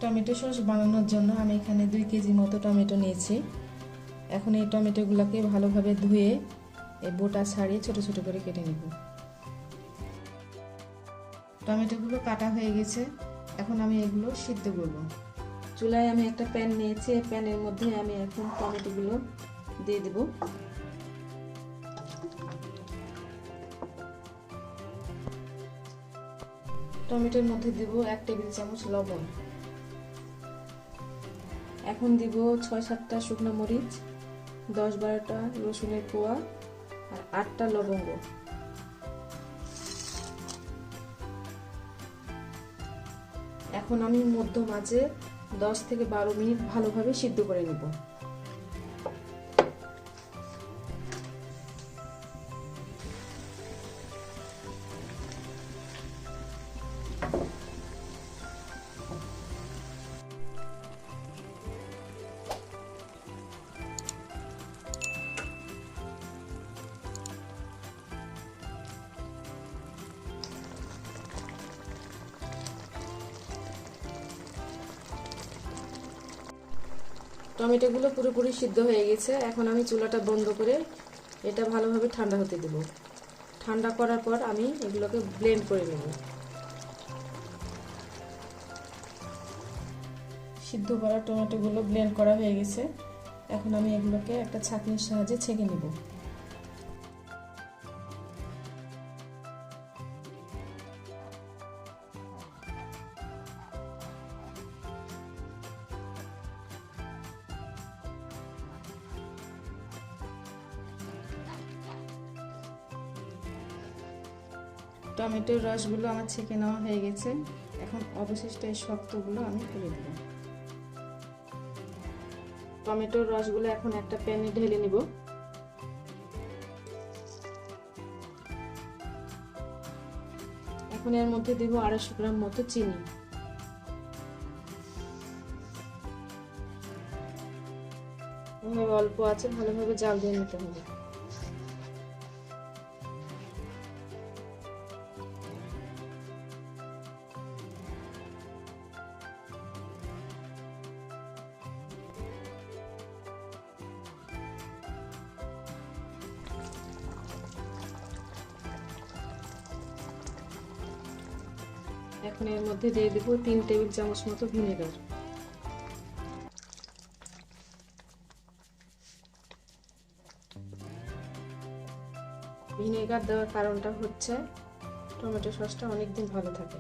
Tomato sauce বানানোর জন্য আমি এখানে 2 কেজি মতো টমেটো নিয়েছি। এখন এই টমেটোগুলোকে ভালোভাবে ধুয়ে এই বোটা ছাড়িয়ে ছোট ছোট করে কেটে নেব। টমেটোগুলো কাটা হয়ে গেছে, এখন আমি এগুলো সিদ্ধ করব। চুলায় আমি একটা প্যান নিয়েছি, এই প্যানের মধ্যে আমি এখন টমেটোগুলো দিয়ে দেব। টমেটোর মধ্যে দেব 1 টেবিল চামচ লবণ। এখন দিব 6-7টা শুকনো মরিচ, 10-12টা রসুনের কোয়া আর 8টা লবঙ্গ। এখন আমি মধ্যম আঁচে 10 থেকে 12 মিনিট ভালোভাবে সিদ্ধ করে নেব। টমেটোগুলো পুরোপুরি সিদ্ধ হয়ে গেছে, এখন আমি চুলাটা বন্ধ করে এটা ভালোভাবে ঠান্ডা হতে দেব। ঠান্ডা করার পর আমি এগুলোকে ব্লেন্ড করে নেব। সিদ্ধ করা টমেটোগুলো ব্লেন্ড করা হয়ে গেছে, এখন আমি এগুলোকে একটা ছাঁকনির সাহায্যে ছেঁকে নেব। টমেটোর রসগুলো আমার ছেঁকে নেওয়া হয়ে গেছে, এখন অবশিষ্ট এই শক্তগুলো আমি ফেলে দেব। টমেটোর রসগুলো এখন একটা প্যানে ঢেলে নিব। এখন এর মধ্যে দেব 250 গ্রাম মতো চিনি। অল্প আছে ভালোভাবে জাল দিয়ে নিতে হবে। এখন এর মধ্যে দিয়ে দেব 3 টেবিল চামচ মতো ভিনেগার। ভিনেগার দেওয়ার কারণটা হচ্ছে টমেটো সসটা অনেকদিন ভালো থাকে।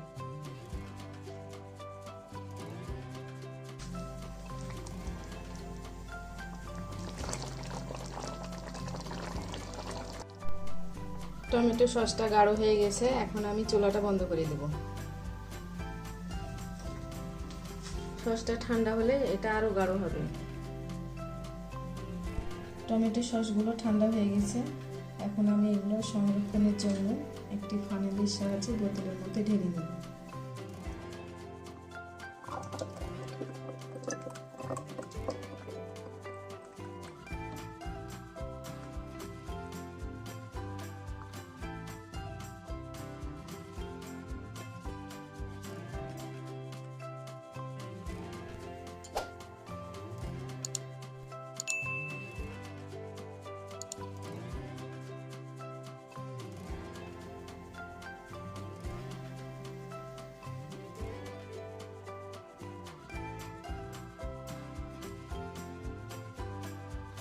টমেটো সসটা গাঢ় হয়ে গেছে, এখন আমি চুলাটা বন্ধ করে দেব। সসটা ঠান্ডা হলে এটা আরো গাঢ় হবে। টমেটো সসগুলো ঠান্ডা হয়ে গেছে, এখন আমি এগুলো সংরক্ষণের জন্য একটি ফানেলের সাহায্যে বোতলের মধ্যে ঢেলে নেব।